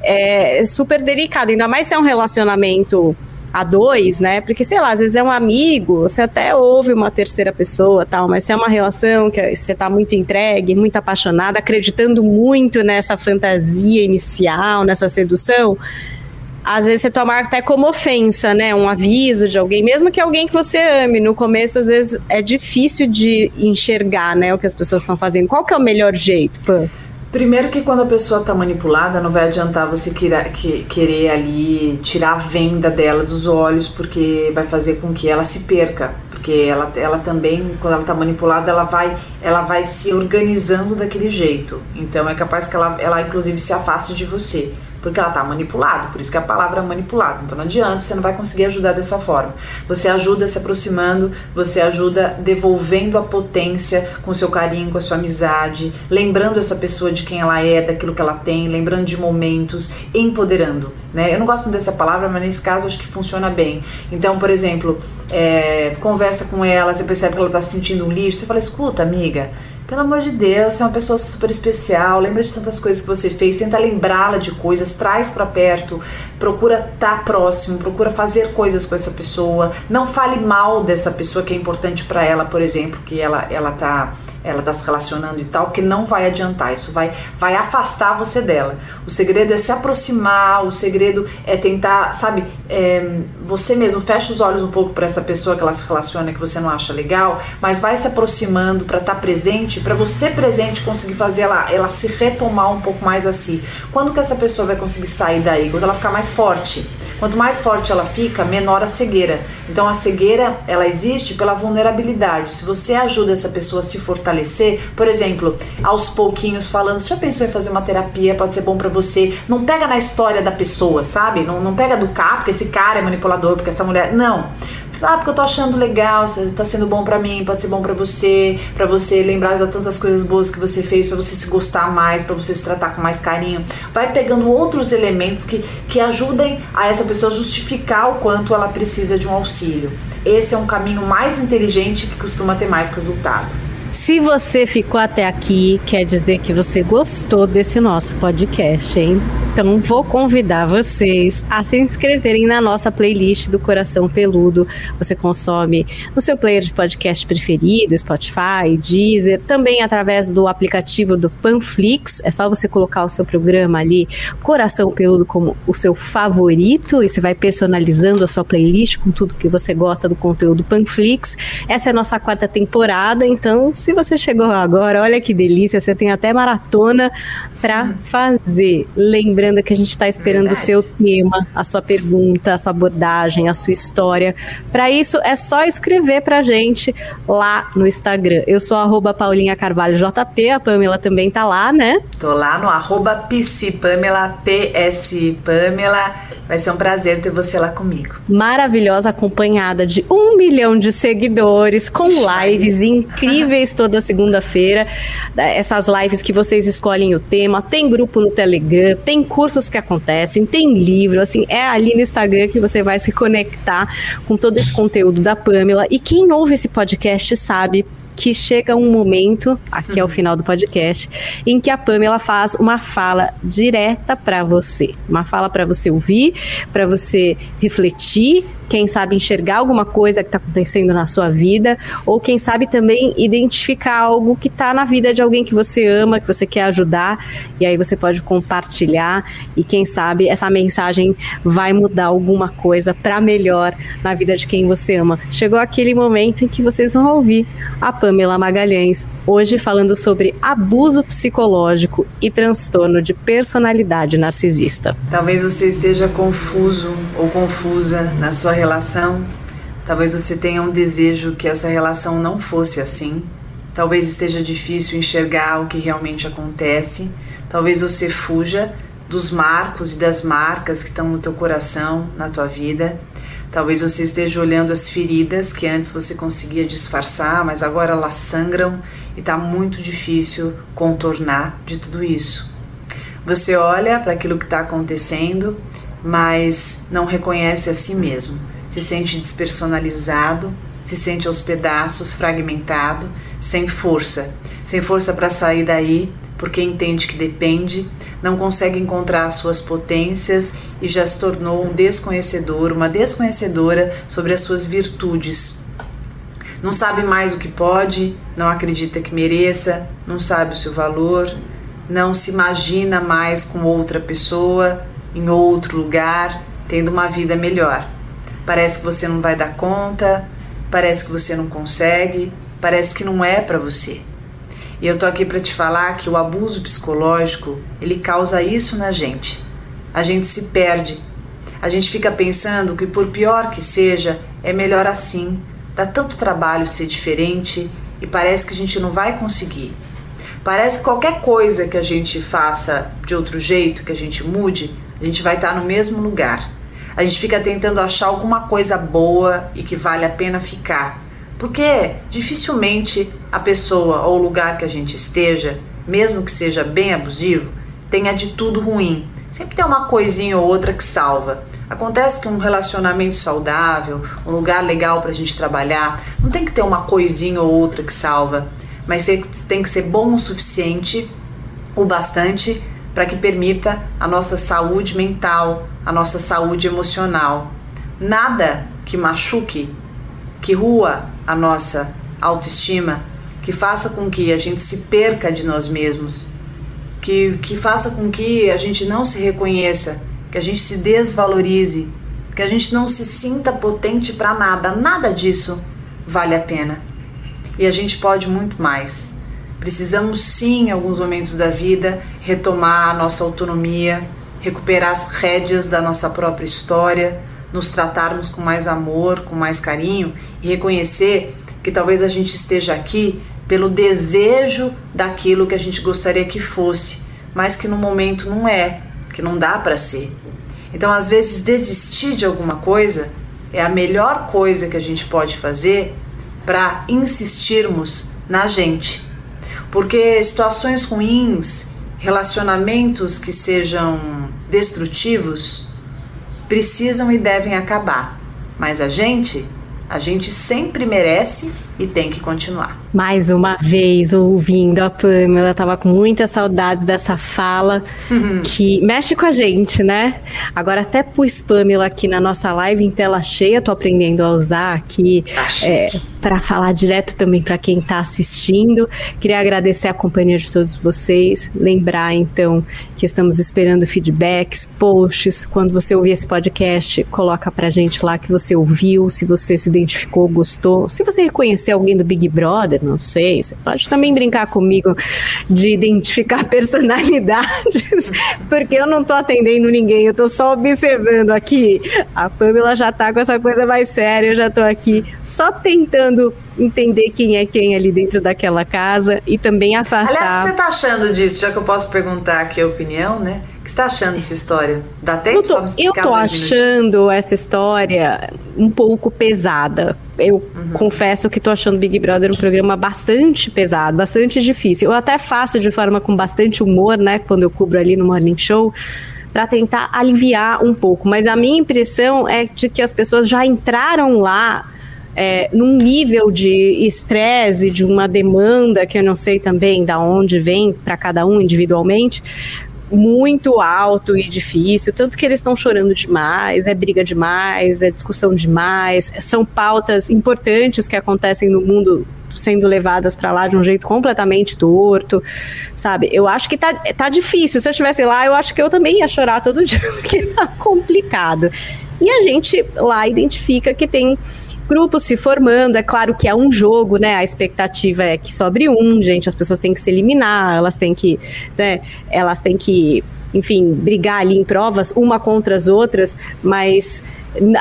é super delicado, ainda mais se é um relacionamento a dois, né, porque sei lá, às vezes é um amigo, você até ouve uma terceira pessoa, tal, mas se é uma relação que você tá muito entregue, muito apaixonada, acreditando muito nessa fantasia inicial, nessa sedução, às vezes você toma até como ofensa, né, um aviso de alguém, mesmo que alguém que você ame. No começo, às vezes, é difícil de enxergar, né, o que as pessoas estão fazendo. Qual que é o melhor jeito, Pam? Primeiro que quando a pessoa está manipulada, não vai adiantar você querer ali tirar a venda dela dos olhos, porque vai fazer com que ela se perca. Porque ela também, quando ela está manipulada, ela vai se organizando daquele jeito. Então é capaz que ela inclusive se afaste de você, porque ela está manipulada, por isso que a palavra é manipulada. Então não adianta, você não vai conseguir ajudar dessa forma. Você ajuda se aproximando, você ajuda devolvendo a potência com o seu carinho, com a sua amizade, lembrando essa pessoa de quem ela é, daquilo que ela tem, lembrando de momentos, empoderando, né? Eu não gosto muito dessa palavra, mas nesse caso acho que funciona bem. Então, por exemplo, conversa com ela, você percebe que ela está se sentindo um lixo, você fala, escuta, amiga, Pelo amor de Deus, você é uma pessoa super especial, lembra de tantas coisas que você fez, tenta lembrá-la de coisas, traz pra perto, procura estar próximo, procura fazer coisas com essa pessoa, não fale mal dessa pessoa que é importante pra ela, por exemplo, que ela tá se relacionando e tal, porque não vai adiantar, isso vai afastar você dela. O segredo é se aproximar, o segredo é tentar, sabe, você mesmo fecha os olhos um pouco para essa pessoa que ela se relaciona, que você não acha legal, mas vai se aproximando para estar presente, para você presente conseguir fazer ela se retomar um pouco mais a si. Quando que essa pessoa vai conseguir sair daí? Quando ela ficar mais forte. Quanto mais forte ela fica, menor a cegueira. Então a cegueira, ela existe pela vulnerabilidade. Se você ajuda essa pessoa a se fortalecer, por exemplo, aos pouquinhos falando, você já pensou em fazer uma terapia, pode ser bom pra você, não pega na história da pessoa, sabe? Não pega do cara, porque esse cara é manipulador, porque essa mulher, não. Porque eu tô achando legal, tá sendo bom pra mim, pode ser bom pra você lembrar de tantas coisas boas que você fez, pra você se gostar mais, pra você se tratar com mais carinho. Vai pegando outros elementos que ajudem a essa pessoa justificar o quanto ela precisa de um auxílio. Esse é um caminho mais inteligente que costuma ter mais resultado. Se você ficou até aqui, quer dizer que você gostou desse nosso podcast, hein? Então vou convidar vocês a se inscreverem na nossa playlist do Coração Peludo. Você consome no seu player de podcast preferido, Spotify, Deezer, também através do aplicativo do Panflix. É só você colocar o seu programa ali, Coração Peludo, como o seu favorito, e você vai personalizando a sua playlist com tudo que você gosta do conteúdo Panflix. Essa é a nossa 4ª temporada, então se você chegou agora, olha que delícia, você tem até maratona para fazer. Lembrando que a gente está esperando o seu tema, a sua pergunta, a sua abordagem, a sua história. Para isso, é só escrever pra gente lá no Instagram. Eu sou @PaulinhaCarvalhoJP, a Pamela também tá lá, né? Tô lá no @PsiPamela, PSPamela. Vai ser um prazer ter você lá comigo. Maravilhosa, acompanhada de 1 milhão de seguidores, com lives incríveis toda segunda-feira. Essas lives que vocês escolhem o tema, tem grupo no Telegram, tem cursos que acontecem, tem livro, assim, é ali no Instagram que você vai se conectar com todo esse conteúdo da Pamela. E quem ouve esse podcast sabe que chega um momento, aqui é o final do podcast, em que a Pamela faz uma fala direta para você. Uma fala para você ouvir, para você refletir, quem sabe enxergar alguma coisa que está acontecendo na sua vida, ou quem sabe também identificar algo que está na vida de alguém que você ama, que você quer ajudar, e aí você pode compartilhar, e quem sabe essa mensagem vai mudar alguma coisa para melhor na vida de quem você ama. Chegou aquele momento em que vocês vão ouvir a Pamela Magalhães, hoje falando sobre abuso psicológico e transtorno de personalidade narcisista. Talvez você esteja confuso ou confusa na sua relação, talvez você tenha um desejo que essa relação não fosse assim, talvez esteja difícil enxergar o que realmente acontece, talvez você fuja dos marcos e das marcas que estão no teu coração, na tua vida. Talvez você esteja olhando as feridas que antes você conseguia disfarçar, mas agora elas sangram e está muito difícil contornar de tudo isso. Você olha para aquilo que está acontecendo, mas não reconhece a si mesmo. Se sente despersonalizado, se sente aos pedaços, fragmentado, sem força para sair daí, porque entende que depende, não consegue encontrar as suas potências e já se tornou um desconhecedor, uma desconhecedora sobre as suas virtudes. Não sabe mais o que pode, não acredita que mereça, não sabe o seu valor, não se imagina mais com outra pessoa, em outro lugar, tendo uma vida melhor. Parece que você não vai dar conta, parece que você não consegue, parece que não é para você. E eu tô aqui para te falar que o abuso psicológico, ele causa isso na gente. A gente se perde. A gente fica pensando que por pior que seja, é melhor assim. Dá tanto trabalho ser diferente e parece que a gente não vai conseguir. Parece que qualquer coisa que a gente faça de outro jeito, que a gente mude, a gente vai estar no mesmo lugar. A gente fica tentando achar alguma coisa boa e que vale a pena ficar. Porque dificilmente a pessoa ou o lugar que a gente esteja, mesmo que seja bem abusivo, tenha de tudo ruim. Sempre tem uma coisinha ou outra que salva. Acontece que um relacionamento saudável, um lugar legal pra gente trabalhar, não tem que ter uma coisinha ou outra que salva. mas você tem que ser bom o suficiente, o bastante, para que permita a nossa saúde mental, a nossa saúde emocional. Nada que machuque, que rua a nossa autoestima, que faça com que a gente se perca de nós mesmos, que faça com que a gente não se reconheça, que a gente se desvalorize, que a gente não se sinta potente para nada. Nada disso vale a pena. E a gente pode muito mais. Precisamos sim, em alguns momentos da vida, retomar a nossa autonomia, recuperar as rédeas da nossa própria história, nos tratarmos com mais amor, com mais carinho e reconhecer que talvez a gente esteja aqui pelo desejo daquilo que a gente gostaria que fosse, mas que no momento não é, que não dá para ser. Então, às vezes, desistir de alguma coisa é a melhor coisa que a gente pode fazer para insistirmos na gente. Porque situações ruins, relacionamentos que sejam destrutivos, precisam e devem acabar. Mas a gente sempre merece e tem que continuar. Mais uma vez, ouvindo a Pamela, tava com muitas saudades dessa fala que mexe com a gente, né? Agora até pus Pamela aqui na nossa live em tela cheia, tô aprendendo a usar aqui para falar direto também para quem tá assistindo. Queria agradecer a companhia de todos vocês, lembrar então que estamos esperando feedbacks, posts. Quando você ouvir esse podcast, coloca pra gente lá que você ouviu, se você se identificou, gostou, se você reconhecer alguém do Big Brother, não sei, você pode também brincar comigo de identificar personalidades, porque eu não tô atendendo ninguém, eu tô só observando aqui. A Pamela já tá com essa coisa mais séria, eu já tô aqui só tentando entender quem é quem ali dentro daquela casa e também afastar. Aliás, o que você tá achando disso? Já que eu posso perguntar aqui a opinião, né? O que você tá achando dessa história? Dá tempo só me explicar? Eu tô achando essa história um pouco pesada. Eu confesso que tô achando Big Brother um programa bastante pesado, bastante difícil. Eu até faço de forma com bastante humor, né? Quando eu cubro ali no Morning Show, para tentar aliviar um pouco. Mas a minha impressão é de que as pessoas já entraram lá num nível de estresse, de uma demanda que eu não sei também da onde vem para cada um individualmente, muito alto e difícil, tanto que eles estão chorando demais, é briga demais, é discussão demais, são pautas importantes que acontecem no mundo sendo levadas para lá de um jeito completamente torto, sabe? Eu acho que tá difícil. Se eu estivesse lá, eu acho que eu também ia chorar todo dia, porque tá complicado. E a gente lá identifica que tem grupos se formando, é claro que é um jogo, né? A expectativa é que sobre gente, as pessoas têm que se eliminar, elas têm que, enfim, brigar ali em provas, uma contra as outras, mas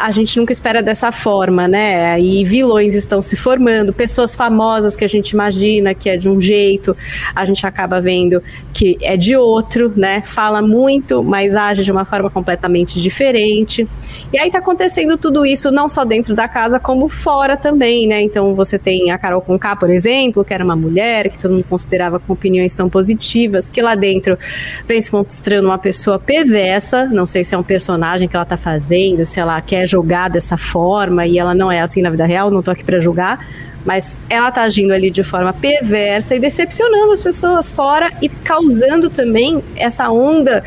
a gente nunca espera dessa forma, né? E vilões estão se formando, pessoas famosas que a gente imagina que é de um jeito, a gente acaba vendo que é de outro, né? Fala muito, mas age de uma forma completamente diferente. E aí tá acontecendo tudo isso não só dentro da casa, como fora também, né? Então você tem a Carol Conká, por exemplo, que era uma mulher que todo mundo considerava com opiniões tão positivas, que lá dentro vem se mostrando uma pessoa perversa, não sei se é um personagem que ela tá fazendo, se ela quer julgar dessa forma, e ela não é assim na vida real, não tô aqui pra julgar, mas ela tá agindo ali de forma perversa e decepcionando as pessoas fora e causando também essa onda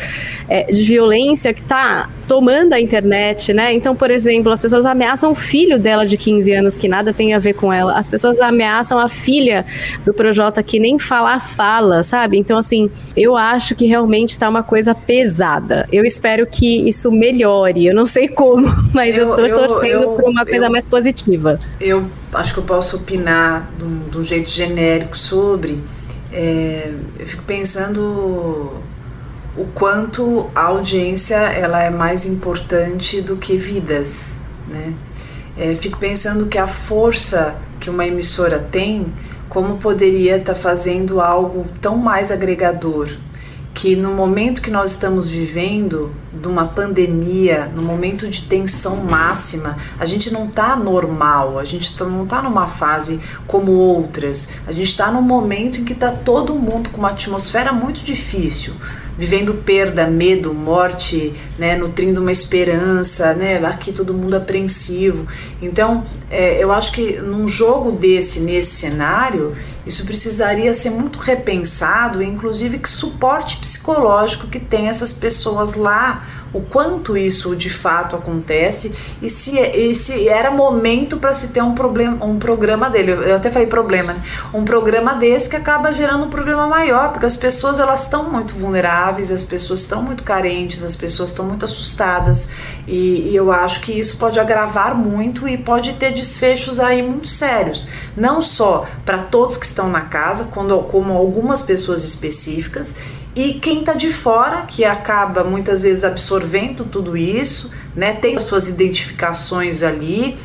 de violência que tá tomando a internet, né? Então, por exemplo, as pessoas ameaçam o filho dela de 15 anos, que nada tem a ver com ela. As pessoas ameaçam a filha do Projota, que nem falar fala, sabe? Então, assim, eu acho que realmente tá uma coisa pesada. Eu espero que isso melhore. Eu não sei como, mas eu tô torcendo por uma coisa mais positiva. Eu acho que eu posso opinar de um jeito genérico sobre. Eu fico pensando o quanto a audiência ela é mais importante do que vidas, né? Fico pensando que a força que uma emissora tem, como poderia estar fazendo algo tão mais agregador, que no momento que nós estamos vivendo, de uma pandemia, no momento de tensão máxima, a gente não está normal, a gente não está numa fase como outras, a gente está num momento em que está todo mundo com uma atmosfera muito difícil, vivendo perda, medo, morte, né, nutrindo uma esperança, né, aqui todo mundo apreensivo. Então, eu acho que num jogo nesse cenário, isso precisaria ser muito repensado, inclusive que suporte psicológico que tem essas pessoas lá, o quanto isso de fato acontece e se era momento para se ter um programa dele. Eu até falei problema, né? Um programa desse que acaba gerando um problema maior, porque as pessoas elas estão muito vulneráveis, as pessoas estão muito carentes, as pessoas estão muito assustadas e eu acho que isso pode agravar muito e pode ter desfechos aí muito sérios, não só para todos que estão na casa, como algumas pessoas específicas, e quem está de fora, que acaba muitas vezes absorvendo tudo isso, né, tem as suas identificações ali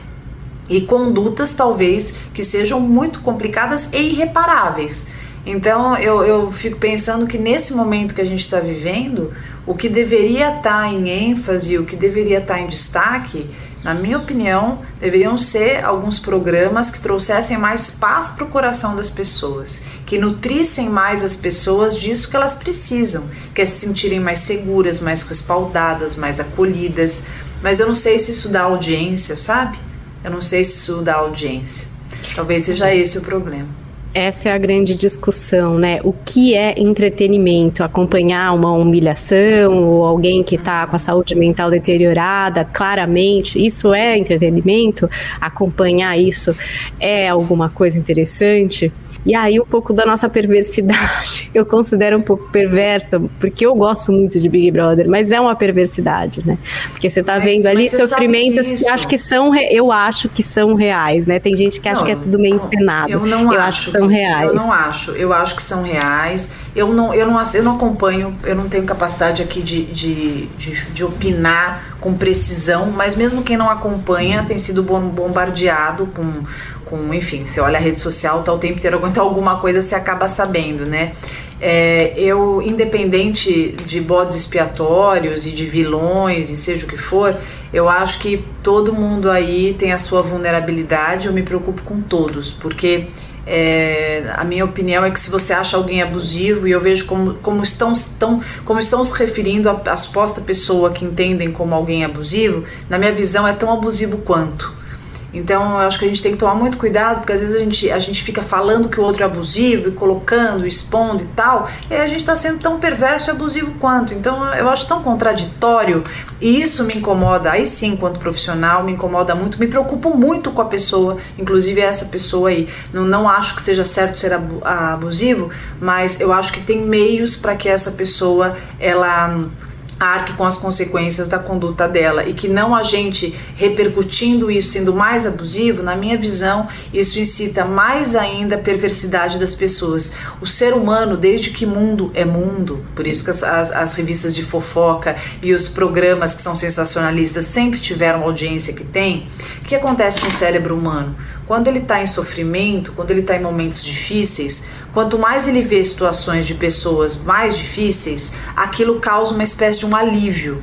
e condutas talvez que sejam muito complicadas e irreparáveis. Então eu fico pensando que nesse momento que a gente está vivendo, o que deveria estar em ênfase, o que deveria estar em destaque, na minha opinião, deveriam ser alguns programas que trouxessem mais paz para o coração das pessoas, que nutrissem mais as pessoas disso que elas precisam, que é se sentirem mais seguras, mais respaldadas, mais acolhidas. Mas eu não sei se isso dá audiência, sabe? Eu não sei se isso dá audiência. Talvez seja esse o problema. Essa é a grande discussão, né? O que é entretenimento? Acompanhar uma humilhação ou alguém que está com a saúde mental deteriorada, claramente, isso é entretenimento? Acompanhar isso é alguma coisa interessante? E aí um pouco da nossa perversidade, eu considero um pouco perversa, porque eu gosto muito de Big Brother, mas é uma perversidade, né? Porque você está vendo ali sofrimentos que eu acho que são reais, né? Tem gente que acha que é tudo meio encenado. Eu acho que são reais. Eu acho que são reais. Eu não acompanho, eu não tenho capacidade aqui de opinar com precisão, mas mesmo quem não acompanha tem sido bombardeado com enfim, você olha a rede social, tá o tempo inteiro aguentar alguma coisa, você acaba sabendo, né? Eu, independente de bodes expiatórios e de vilões e seja o que for, eu acho que todo mundo aí tem a sua vulnerabilidade, eu me preocupo com todos, porque a minha opinião é que se você acha alguém abusivo, e eu vejo como estão se referindo a suposta pessoa que entendem como alguém abusivo, na minha visão é tão abusivo quanto. Então eu acho que a gente tem que tomar muito cuidado, porque às vezes a gente fica falando que o outro é abusivo e colocando, expondo e tal, e aí a gente está sendo tão perverso e abusivo quanto. Então eu acho tão contraditório, e isso me incomoda, aí sim, enquanto profissional, me incomoda muito, me preocupo muito com a pessoa, inclusive essa pessoa aí. Não acho que seja certo ser abusivo, mas eu acho que tem meios para que essa pessoa, ela arque com as consequências da conduta dela, e que não a gente repercutindo isso, sendo mais abusivo, na minha visão, isso incita mais ainda a perversidade das pessoas. O ser humano, desde que mundo é mundo, por isso que as revistas de fofoca e os programas que são sensacionalistas sempre tiveram a audiência que tem. O que acontece com o cérebro humano? Quando ele está em sofrimento, quando ele está em momentos difíceis, quanto mais ele vê situações de pessoas mais difíceis, aquilo causa uma espécie de um alívio.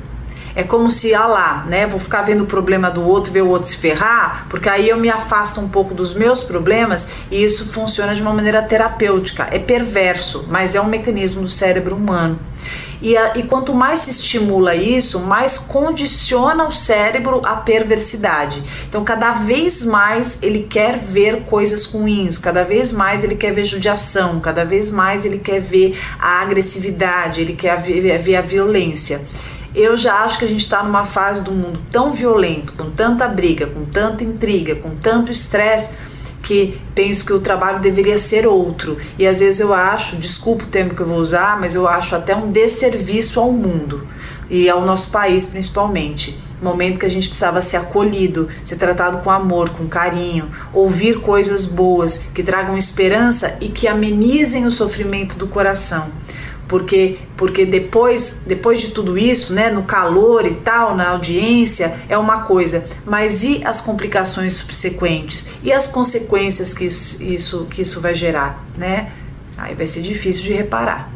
É como se, né, vou ficar vendo o problema do outro, ver o outro se ferrar, porque aí eu me afasto um pouco dos meus problemas, e isso funciona de uma maneira terapêutica. É perverso, mas é um mecanismo do cérebro humano. E quanto mais se estimula isso, mais condiciona o cérebro à perversidade. Então, cada vez mais ele quer ver coisas ruins, cada vez mais ele quer ver judiação, cada vez mais ele quer ver a agressividade, ele quer ver a violência. Eu já acho que a gente está numa fase do mundo tão violento, com tanta briga, com tanta intriga, com tanto estresse, que penso que o trabalho deveria ser outro. E às vezes eu acho, desculpa o termo que eu vou usar, mas eu acho até um desserviço ao mundo e ao nosso país principalmente. Momento que a gente precisava ser acolhido, ser tratado com amor, com carinho, ouvir coisas boas que tragam esperança e que amenizem o sofrimento do coração. Porque depois de tudo isso, né, no calor e tal, na audiência, é uma coisa, mas e as complicações subsequentes? E as consequências que isso vai gerar, né? Aí vai ser difícil de reparar.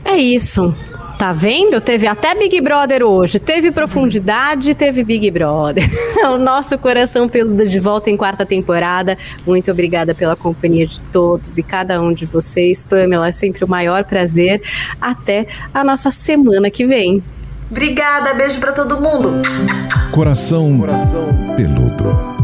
É isso. tá vendo? Teve até Big Brother hoje, teve profundidade, teve Big Brother. O nosso Coração Peludo de volta em 4ª temporada. Muito obrigada pela companhia de todos e cada um de vocês. Pamela, é sempre o maior prazer. Até a nossa semana que vem. Obrigada, beijo pra todo mundo. Coração Peludo.